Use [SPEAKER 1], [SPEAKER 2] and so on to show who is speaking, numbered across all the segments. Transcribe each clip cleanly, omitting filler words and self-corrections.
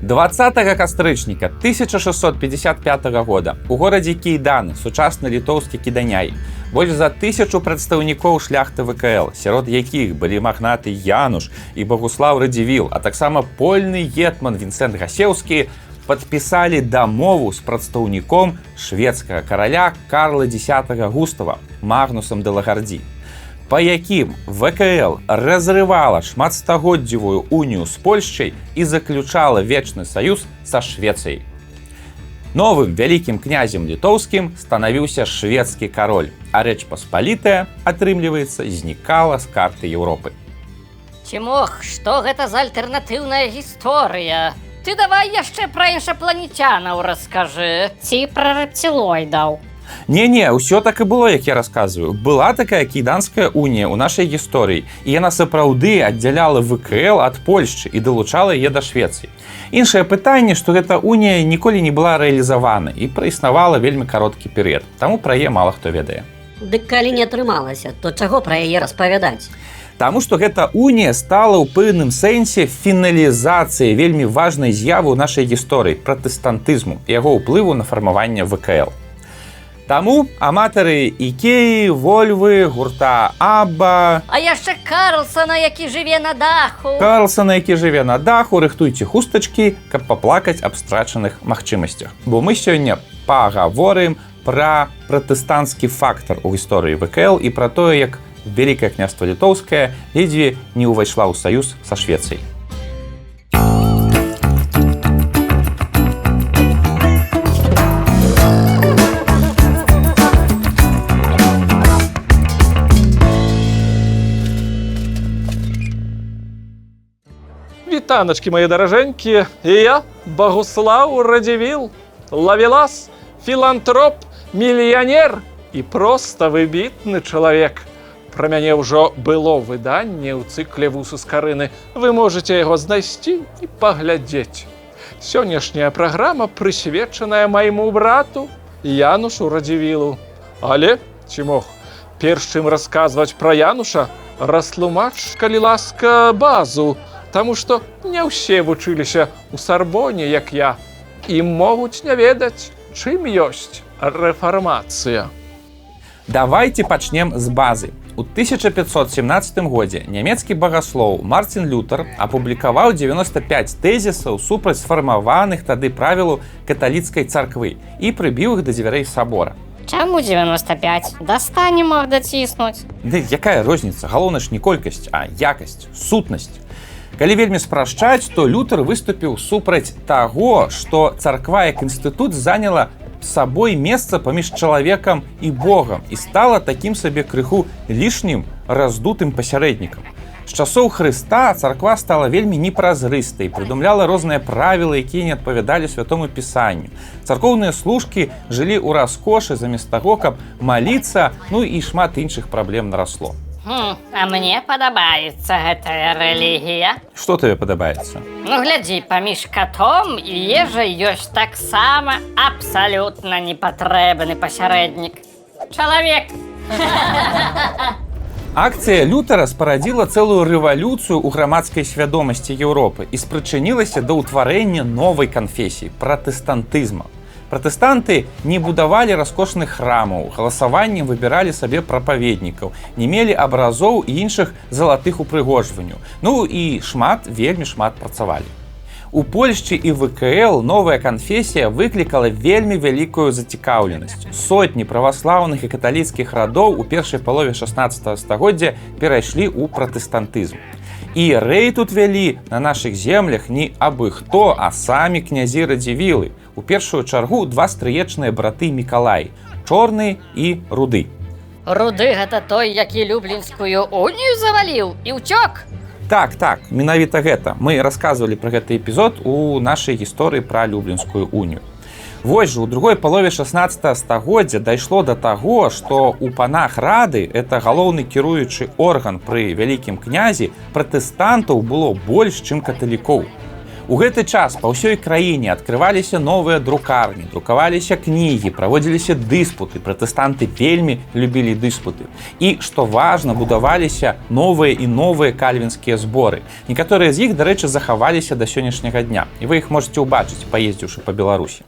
[SPEAKER 1] 20 кастрычніка 1655 года у горадзе Кейданы, сучасны літоўскі Кіданяй, больш за 1000 прадстаўнікоў шляхты ВКЛ, сярод якіх былі магнаты Януш і Багуслаў Радзівіл, а таксама польны гетман Вінцэнт Гасеўскі, падпісалі дамову з прадстаўніком шведскага караля Карла X Густава Магнусам де Лагардзі, па якім ВКЛ разрывала шматстагоддзевую унію з Польшчай і заключала вечны саюз са Швецыяй. Новым вялікім князем літоўскім станавіўся шведскі кароль, а Рэч Паспалітая, атрымліваецца, знікала з карты Еўропы.
[SPEAKER 2] Цімох, што гэта за альтэрнатыўная гісторыя? Ты давай яшчэ пра іншапланецянаў раскажы.
[SPEAKER 3] Ці пра рэптилоідаў.
[SPEAKER 1] Не, ўсё так і было, як я расказваю. Была такая кійданская унія ў нашай гісторыі, і яна сапраўды аддзяляла ВКЛ ад Польшчы і далучала яе да Швецыі. Іншае пытанне, што гэта унія ніколі не была рэалізавана і праіснавала вельмі кароткі перыяд, таму пра яе мала хто ведае.
[SPEAKER 4] Дык калі не атрымалася, то чаго пра яе распавядаць?
[SPEAKER 1] Таму што гэта унія стала ў пэўным сэнсе фіналізацыяй вельмі важнай з'явы ў нашай гісторыі пратэстантызму і яго ўплыву на фармаванне ВКЛ. Таму аматары Ікеі, Вольвы, гурта Абба...
[SPEAKER 2] А яшчэ Карлсана, які жыве на даху.
[SPEAKER 1] Карлсана, які жыве на даху, рыхтуйце хустачкі, каб паплакаць аб страчаных магчымасцях. Бо мы сёння пагаворым пра пратэстанцкі фактар у гісторыі ВКЛ і пра тое, як Вялікае княства Літоўскае ледзьве не ўвайшла ў саюз са Швецыяй.
[SPEAKER 5] Вітаначкі, мае даражэнькія, і я, Багуслаў Радзівіл, лавелас, філантроп, мільянер і проста выбітны чалавек. Пра мяне ўжо было выданне ў цыкле «Вусы з Карыны». Вы можаце яго знайсці і паглядзець. Сённяшняя праграма прысвечаная майму брату Янушу Радзівілу. Але, Цімох, перш чым расказваць пра Януша, растлумач, калі ласка, базу, таму што не ўсе вучыліся ў Сарбоне, як я, і могуць не ведаць, чым ёсць рэфармацыя.
[SPEAKER 1] Давайце пачнем з базы. У 1517 годзе нямецкі багаслоў Мартин Лютер апублікаваў 95 тэзісаў супраць сфармаваных тады правілаў каталіцкай царквы і прыбіў іх да дзвярэй сабора.
[SPEAKER 3] Чаму 95? Да 100 не мог даціснуць.
[SPEAKER 1] Ды якая розніца? Галоўна ж не колькасць, а якасць, сутнасць. Калі вельмі спрашчаць, то Лютер выступіў супраць таго, што царква як інстытут заняла сабой месца паміж чалавекам і Богам і стала такім сабе крыху лішнім раздутым пасярэднікам. З часоў Хрыста царква стала вельмі непразрыстай, прыдумляла розныя правілы, якія не адпавядалі святому пісанню. Царкоўныя служкі жылі ў раскошы замест таго, каб маліцца, ну і шмат іншых праблем нарасло.
[SPEAKER 2] А мне падабаецца гэтая рэлігія.
[SPEAKER 1] Што табе падабаецца?
[SPEAKER 2] Ну, глядзі, паміж катом і ежай ёсць таксама абсалютна непатрэбны пасярэднік. Чалавек.
[SPEAKER 1] Акцыя Лютера спарадзіла цэлую рэвалюцыю ў грамадскай свядомасці Еўропы і спрычынілася да ўтварэння новай канфесіі пратэстантызма. Пратэстанты не будавалі раскошных храмаў, галасаваннем выбіралі сабе прапаведнікаў, не мелі абразоў і іншых залатых упрыгожванняў. Ну і вельмі шмат працавалі. У Польшчы і ВКЛ новая канфесія выклікала вельмі вялікую зацікаўленасць. Сотні праваслаўных і каталіцкіх радоў у першай палове 16 стагоддзя перайшлі ў пратэстантызм. І рэй тут вялі на нашых землях не абы хто, а самі князі Радзівілы. У першую чаргу два стрыечныя браты Мікалай, Чорны і Руды.
[SPEAKER 2] Руды гэта той, які Люблінскую унію заваліў і ўцёк?
[SPEAKER 1] Так, менавіта гэта. Мы расказвалі пра гэты эпізод у нашай гісторыі пра Люблінскую унію. Вось жа, у другой палове 16 стагоддзя дайшло да таго, што ў панах рады, это галоўны кіруючы орган пры вялікім князі, пратэстантаў было больш, чым каталікоў. У гэты час па ўсёй краіне адкрываліся новыя друкарні, друкаваліся кнігі, праводзіліся дыспуты, пратэстанты вельмі любілі дыспуты. І, што важна, будаваліся новыя і новыя кальвінскія зборы. Некаторыя з іх, дарэчы, захаваліся да сённяшняга дня. І вы іх можете ўбачыць, паездзіўшы па Беларусі.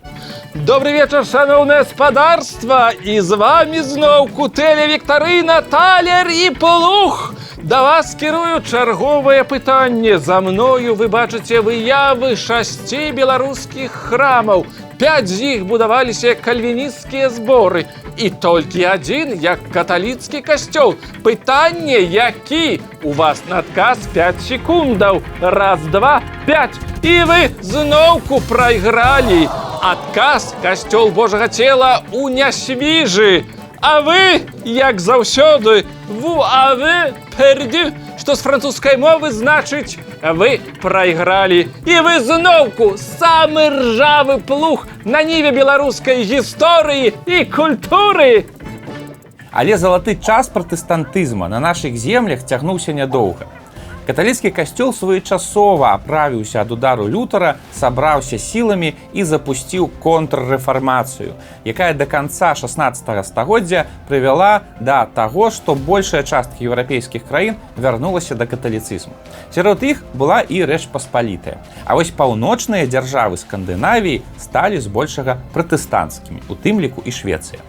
[SPEAKER 5] Добрый вечер, шановное спадарство! И з вами зноўку тэлевіктарына «Талер і Плуг». Да вас кірую чарговае пытанне. За мною вы бачыце выявы 6 беларускіх храмаў. 5 з іх будаваліся як кальвінісцкія зборы. І толькі адзін як каталіцкі касцёл. Пытанне які? У вас на адказ 5 секундаў. Раз, два, 5. І вы зноўку прайгралі. Адказ касцёл Божага цела у Нясвіжы. А вы, як заўсёды, а вы пердю, што з французскай мовы значыць вы прайгралі. І вы зноўку самы ржавы плуг на ніве беларускай гісторыі і культуры.
[SPEAKER 1] Але залаты час пратэстантызма на нашых землях цягнуўся нядоўга. Каталіцкі касцёл своечасова аправіўся ад удару Лютера, сабраўся сіламі і запусціў контррэфармацыю, якая да канца 16 стагоддзя прывяла да таго, што большая частка еўрапейскіх краін вярнулася да каталіцызму. Сярод іх была і Рэч Паспалітая. А вось паўночныя дзяржавы Скандынавіі сталі збольшага пратэстанцкімі, у тым ліку і Швецыя.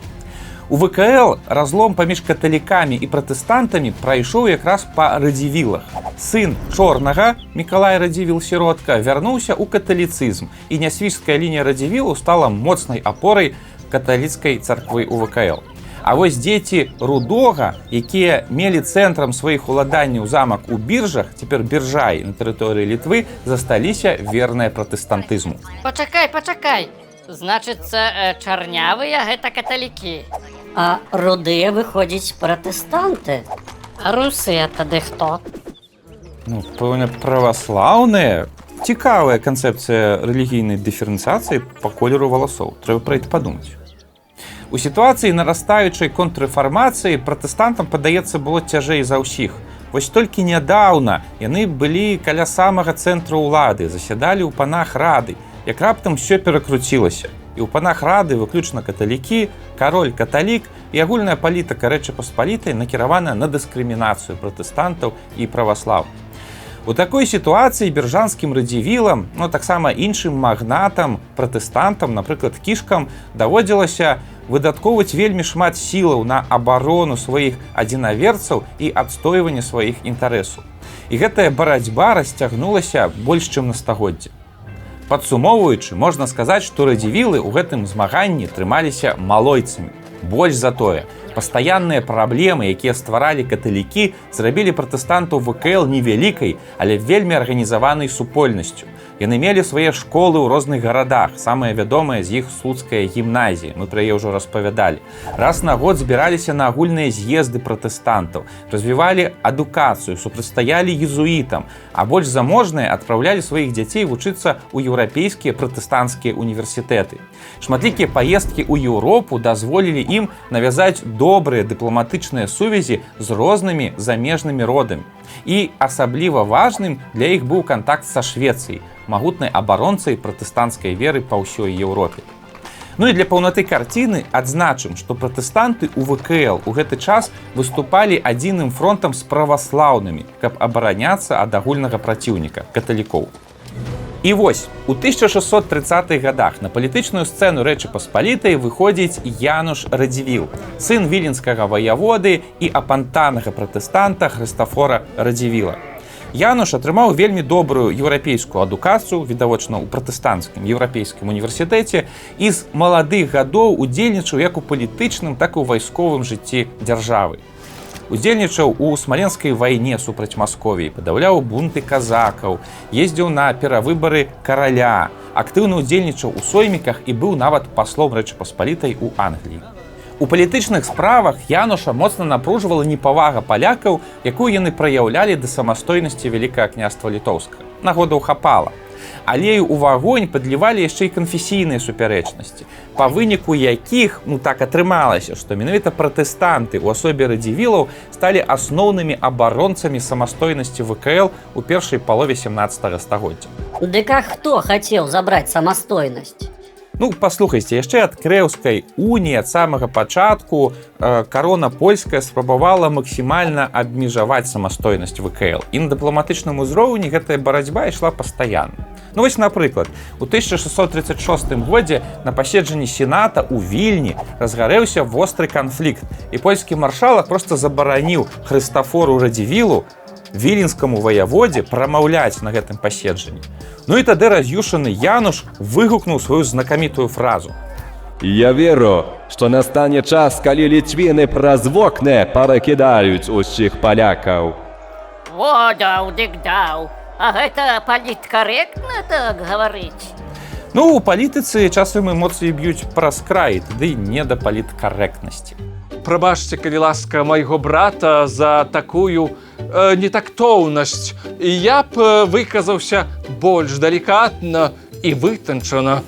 [SPEAKER 1] У ВКЛ разлом паміж каталікамі і пратэстантамі прайшоў якраз па Радзівілах. Сын Чорнага, Мікалай Радзівіл-сіротка, вярнуўся ў каталіцызм, і нясвіжская лінія Радзівілу стала моцнай апорай каталіцкай царквы ў ВКЛ. А вось дзеці Рудога, якія мелі цэнтрам сваіх уладанняў замак у Біржах, цяпер Біржаі на тэрыторыі Літвы, засталіся верныя пратэстантызму.
[SPEAKER 2] Пачакай. Значыцца, чарнявыя гэта каталікі.
[SPEAKER 4] А рудыя, выходзіць, пратэстанты.
[SPEAKER 3] А русы тады хто?
[SPEAKER 1] Пэўна, праваслаўныя. Цікавая канцэпцыя рэлігійнай дыферэнцыяцыі па колеру валасоў. Трэба пра гэта падумаць. У сітуацыі нарастаючай контррэфармацыі пратэстантам, падаецца, было цяжэй за ўсіх. Вось толькі нядаўна яны былі каля самага цэнтру ўлады, засядалі ў панах рады. Як раптам усё перакруцілася. І ў панах рады выключна каталікі, кароль каталік і агульная палітыка Рэчы Паспалітай накіраваная на дыскрымінацыю пратэстантаў і праваслаў. У такой сітуацыі біржанскім радзівілам, таксама іншым магнатам, пратэстантам, напрыклад, кішкам, даводзілася выдаткоўваць вельмі шмат сілаў на абарону сваіх адзінаверцаў і адстойванне сваіх інтарэсаў. І гэтая барацьба расцягнулася больш чым на стагоддзе. Падсумоўваючы, можна сказаць, што радзівілы ў гэтым змаганні трымаліся малойцамі. Больш за тое, пастаянныя праблемы, якія стваралі каталікі, зрабілі пратэстантаў ВКЛ невялікай, але вельмі арганізаванай супольнасцю. Яны мелі свае школы ў розных гарадах, самая вядомая з іх Слуцкая гімназія, мы пра яе ўжо распавядалі. Раз на год збіраліся на агульныя з'езды пратэстантаў, развівалі адукацыю, супрацьстаялі езуітам, а больш заможныя адпраўлялі сваіх дзяцей вучыцца ў еўрапейскія пратэстанцкія універсітэты. Шматлікія паездкі ў Еўропу дазволілі ім навязаць добрыя дыпламатычныя сувязі з рознымі замежнымі родамі. І асабліва важным для іх быў кантакт са Швецыяй, магутнай абаронцай пратэстанцкай веры па ўсёй Еўропе. І для паўнаты карціны адзначым, што пратэстанты ў ВКЛ у гэты час выступалі адзіным фронтам з праваслаўнымі, каб абараняцца ад агульнага праціўніка каталікоў. І вось, у 1630-х гадах на палітычную сцэну Рэчы Паспалітай выходзіць Януш Радзівіл, сын віленскага ваяводы і апантанага пратэстанта Хрыстафора Радзівіла. Януш атрымаў вельмі добрую еўрапейскую адукацыю, відавочна ў пратэстанцкім еўрапейскім універсітэце, і з маладых гадоў удзельнічаў як у палітычным, так і ў вайсковым жыцці дзяржавы. Удзельнічаў у смаленскай вайне супраць Масковіі, падаўляў бунты казакаў, ездзіў на перавыбары караля, актыўна ўдзельнічаў у сойміках і быў нават паслом Рэчы Паспалітай у Англіі. У палітычных справах Януша моцна напружвала непавага палякаў, якую яны праяўлялі да самастойнасці Вялікага княства Літоўскага. Нагодаў хапала. Алею ў вагонь падлівалі яшчэ і канфесійныя супярэчнасці, па выніку якіх, так атрымалася, што менавіта пратэстанты ў асобе радзівілаў сталі асноўнымі абаронцамі самастойнасці ВКЛ у першай палове 17 стагоддзя.
[SPEAKER 4] Дык а хто хацеў забраць самастойнасць?
[SPEAKER 1] Паслухайце, яшчэ ад Крэўскай уніі ад самага пачатку карона польская спрабавала максімальна абмежаваць самастойнасць ВКЛ. І на дыпламатычным узроўні гэтая барацьба ішла пастаянна. Вось, напрыклад, у 1636 годзе на паседжанні Сената ў Вільні разгарэўся востры канфлікт, і польскі маршалак проста забараніў Хрыстафору Радзівілу, віленскаму ваяводзе, прамаўляць на гэтым паседжанні. І тады раз'юшаны Януш выгукнуў сваю знакамітую фразу.
[SPEAKER 6] Я веру, што настане час, калі ліцвіны праз вокны паракідаюць усіх палякаў.
[SPEAKER 2] Во даў, дык даў. А гэта паліткарэктна так гаварыць?
[SPEAKER 1] У палітыцы часам эмоцыі б'юць праз край, тады не да паліткарэктнасці.
[SPEAKER 5] Прабачце, калі ласка, майго брата за такую нетактоўнасць. Я б выказаўся больш далікатна і вытанчана.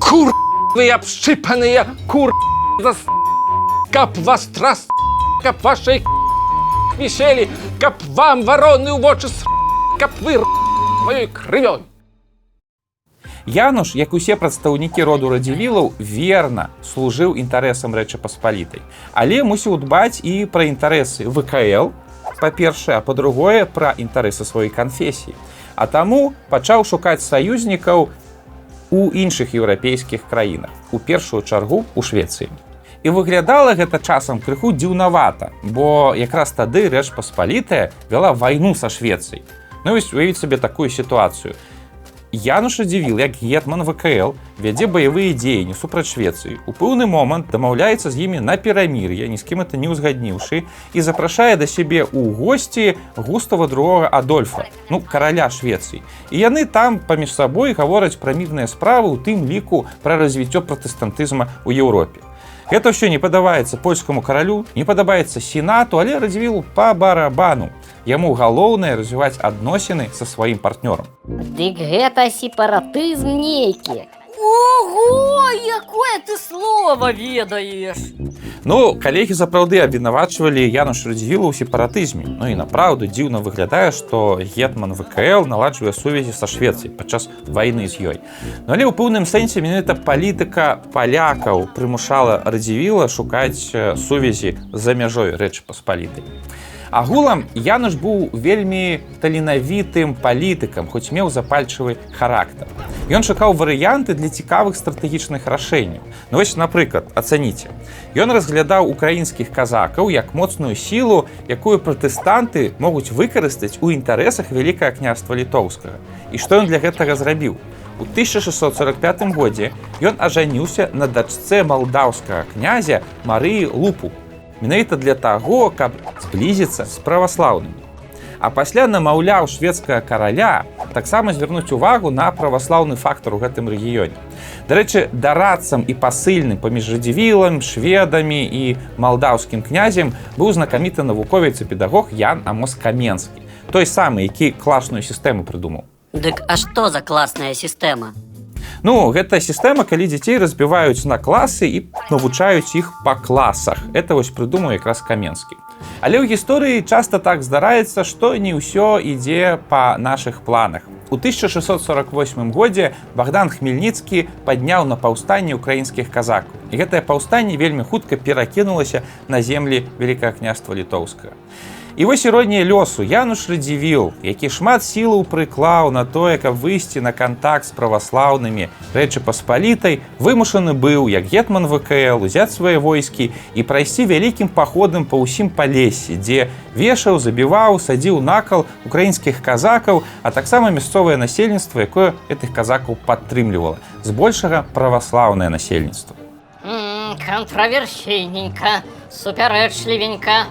[SPEAKER 5] Курвы абшчыпаныя, каб вас трас, каб вашай віселі, каб вам вароны ў вочы, каб вы маёй крывёй.
[SPEAKER 1] Януш, як усе прадстаўнікі роду радзівілаў, верна служыў інтарэсам Рэчы Паспалітай, але мусіў дбаць і пра інтарэсы ВКЛ, па-першае, а па-другое, пра інтарэсы сваёй канфесіі. А таму пачаў шукаць саюзнікаў у іншых еўрапейскіх краінах, у першую чаргу у Швецыі. І выглядала гэта часам крыху дзіўнавата, бо якраз тады Рэч Паспалітая вяла вайну са Швецыяй. Вось уявіць сабе такую сітуацыю. Януш Радзівіл, як гетман ВКЛ, вядзе баявыя дзеянні супраць Швецыі. У пэўны момант дамаўляецца з імі на перамір'е, ні з кім это не ўзгадніўшы, і запрашае да сябе ў госці Густава II Адольфа, караля Швецыі. І яны там паміж сабой гавораць пра мірныя справы, у тым ліку пра развіццё пратэстантызма ў Еўропе. Гэта ўсё не падабаецца польскаму каралю, не падабаецца сенату, але Радзівілу па барабану. Яму галоўнае развіваць адносіны са сваім партнёрам.
[SPEAKER 3] Дык гэта сепаратызм нейкі.
[SPEAKER 2] Ого, якое ты слова ведаеш!
[SPEAKER 1] Калегі сапраўды абвінавачвалі Януша Радзівіла ў сепаратызме. І напраўду дзіўна выглядае, што гетман ВКЛ наладжвае сувязі са Швецыяй падчас вайны з ёй. Але ў пэўным сэнсе менавіта палітыка палякаў прымушала Радзівіла шукаць сувязі за мяжой Рэчы Паспалітай. Агулам, Януш быў вельмі таленавітым палітыкам, хоць меў запальчывы характар. Ён шукаў варыянты для цікавых стратэгічных рашэнняў. Вось, напрыклад, ацаніце. Ён разглядаў украінскіх казакаў як моцную сілу, якую пратэстанты могуць выкарыстаць у інтарэсах Вялікага княства Літоўскага. І што ён для гэтага зрабіў? У 1645 годзе ён ажаніўся на дачцэ малдаўскага князя Марыі Лупу. Менавіта для таго, каб зблізіцца з праваслаўнымі. А пасля намаўляў шведскага караля таксама звярнуць увагу на праваслаўны фактар у гэтым рэгіёне. Дарэчы, дарадцам і пасыльным паміж радзівілам, шведамі і малдаўскім князем быў знакаміты навуковец і педагог Ян Амос Каменскі, той самы, які класную сістэму прыдумаў.
[SPEAKER 4] Дык а што за класная сістэма?
[SPEAKER 1] Гэта сістэма, калі дзяцей разбіваюць на класы і навучаюць іх па класах. Это вось прыдумаў якраз Каменскі. Але ў гісторыі часта так здараецца, што не ўсё ідзе па нашых планах. У 1648 годзе Богдан Хмельніцкі падняў на паўстанне ўкраінскіх казакаў. І гэтае паўстанне вельмі хутка перакінулася на землі Вялікага княства Літоўскага. І вось іронія лёсу. Януш Радзівіл, які шмат сілаў прыклаў на тое, каб выйсці на кантакт з праваслаўнымі Рэчы Паспалітай, вымушаны быў, як гетман ВКЛ, узяць свае войскі і прайсці вялікім паходам па ўсім палесе, дзе вешаў, забіваў, садзіў на кал украінскіх казакаў, а таксама мясцовае насельніцтва, якое гэтых казакаў падтрымлівала, збольшага праваслаўнае насельніцтва.
[SPEAKER 2] Кантраверсійненька, супярэчлівенька.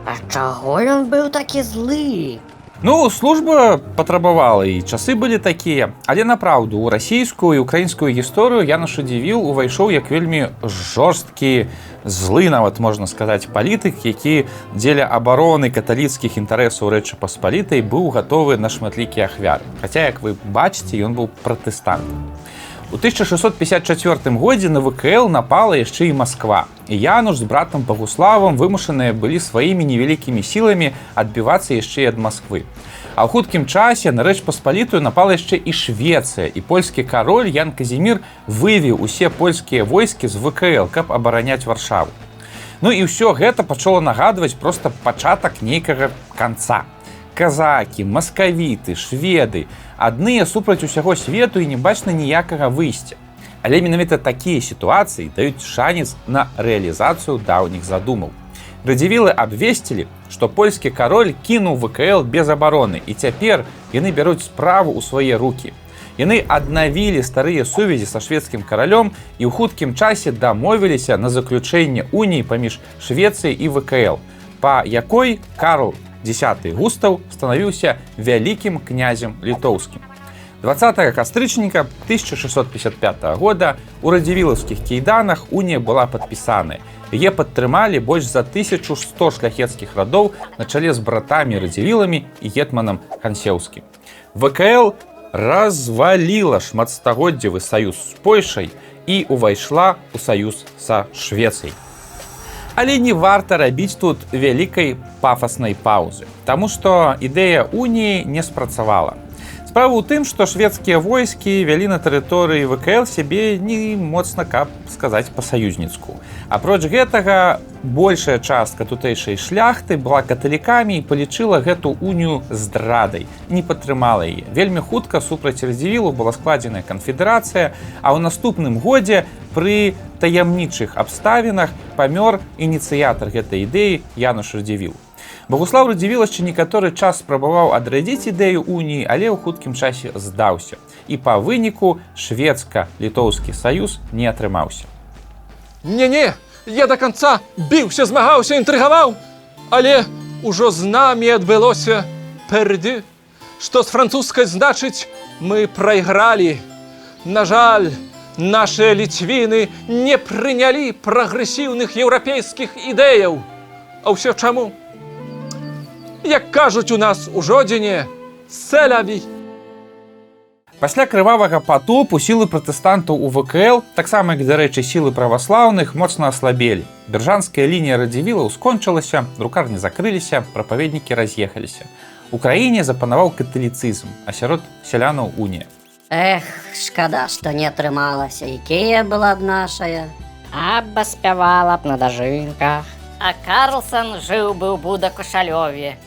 [SPEAKER 4] А чаго ён быў такі злы?
[SPEAKER 1] Ну, служба патрабавала, і часы былі такія. Але напраўду, у расійскую і украінскую гісторыю Януш Радзівіл увайшоў як вельмі жорсткі, злы нават, можна сказаць, палітык, які дзеля абароны каталіцкіх інтарэсаў Рэчы Паспалітай быў гатовы на шматлікія ахвяры. Хаця, як вы бачыце, ён быў пратэстантам. У 1654 годзе на ВКЛ напала яшчэ і Масква. І Януш з братам Багуславам вымушаныя былі сваімі невялікімі сіламі адбівацца яшчэ і ад Масквы. А ў хуткім часе на Рэч Паспалітую напала яшчэ і Швецыя, і польскі кароль Ян Казімір вывеў усе польскія войскі з ВКЛ, каб абараняць Варшаву. Ну і ўсё гэта пачало нагадваць проста пачатак нейкага канца. Казакі, маскавіты, шведы адныя супраць усяго свету і не бачна ніякага выйсця. Але менавіта такія сітуацыі даюць шанец на рэалізацыю даўніх задумаў. Радзівілы абвесцілі, што польскі кароль кінуў ВКЛ без абароны, і цяпер яны бяруць справу ў свае рукі. Яны аднавілі старыя сувязі са шведскім каралём і ў хуткім часе дамовіліся на заключэнне уніі паміж Швецыяй і ВКЛ, па якой Карл X Густаў станавіўся вялікім князем літоўскім. 20 кастрычніка 1655 года у радзівілаўскіх кейданах унія была падпісаная. Яе падтрымалі больш за 1100 шляхецкіх радоў на чале з братамі радзівіламі і гетманам Хансеўскім. ВКЛ разваліла шматстагоддзевы саюз з Польшай і увайшла ў саюз са Швецыяй. Але не варта рабіць тут вялікай пафаснай паўзы, таму што ідэя уніі не спрацавала. Справа ў тым, што шведскія войскі вялі на тэрыторыі ВКЛ сябе не моцна, каб сказаць, па-саюзніцку. Апроч гэтага, большая частка тутэйшай шляхты была каталікамі і палічыла гэту унію здрадай, не падтрымала яе. Вельмі хутка супраць Радзівілу была складзеная канфедэрацыя, а ў наступным годзе пры таямнічых абставінах памёр ініцыятар гэтай ідэі Януш Радзівіл. Багуслаў Радзівіл яшчэ некаторы час спрабаваў адрадзіць ідэю уніі, але ў хуткім часе здаўся. І па выніку шведска-літоўскі саюз не атрымаўся.
[SPEAKER 5] Не-не, я до конца біўся, змагаўся, інтрыгаваў, але ўжо з намі адбылося перды, што з французскай значыць мы прайгралі. На жаль, нашыя ліцвіны не прынялі прагрэсіўных еўрапейскіх ідэяў. А ўсё чаму? Як кажуць у нас у Жодзіне, сэляві.
[SPEAKER 1] Пасля крывавага патопу сілы пратэстантаў у ВКЛ, таксама як, дарэчы, сілы праваслаўных, моцна аслабелі. Бяржанская лінія радзівілаў скончылася, друкарні закрыліся, прапаведнікі раз'ехаліся. У краіне запанаваў каталіцызм, а сярод сялянаў унія.
[SPEAKER 4] Эх, шкада, што не атрымалася. Ікея была б нашая.
[SPEAKER 3] Абба спявала б на дажынках.
[SPEAKER 2] А Карлсон жыў бы ў Буда-Кошалёве.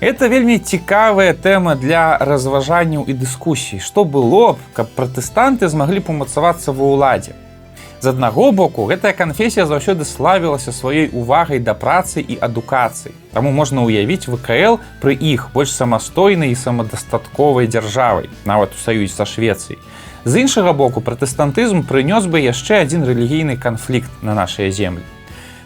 [SPEAKER 1] Это вельмі цікавая тэма для разважанняў і дыскусій. Што было б, каб пратэстанты змаглі памацавацца ва ўладзе? З аднаго боку, гэтая канфесія заўсёды славілася сваёй увагай да працы і адукацыі. Таму можна ўявіць ВКЛ пры іх больш самастойнай і самадастатковай дзяржавай, нават у саюзе са Швецыяй. З іншага боку, пратэстантызм прынёс бы яшчэ адзін рэлігійны канфлікт на нашыя землі.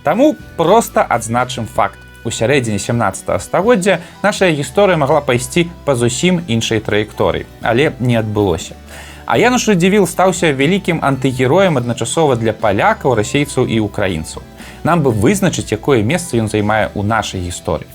[SPEAKER 1] Таму проста адзначым факт. У сярэдзіне 17 стагоддзя нашая гісторыя магла пайсці па зусім іншай траекторыі, але не адбылося. А Януш Радзівіл стаўся вялікім антыгероем адначасова для палякаў, расейцаў і украінцаў. Нам бы вызначыць, якое месца ён займае ў нашай гісторыі.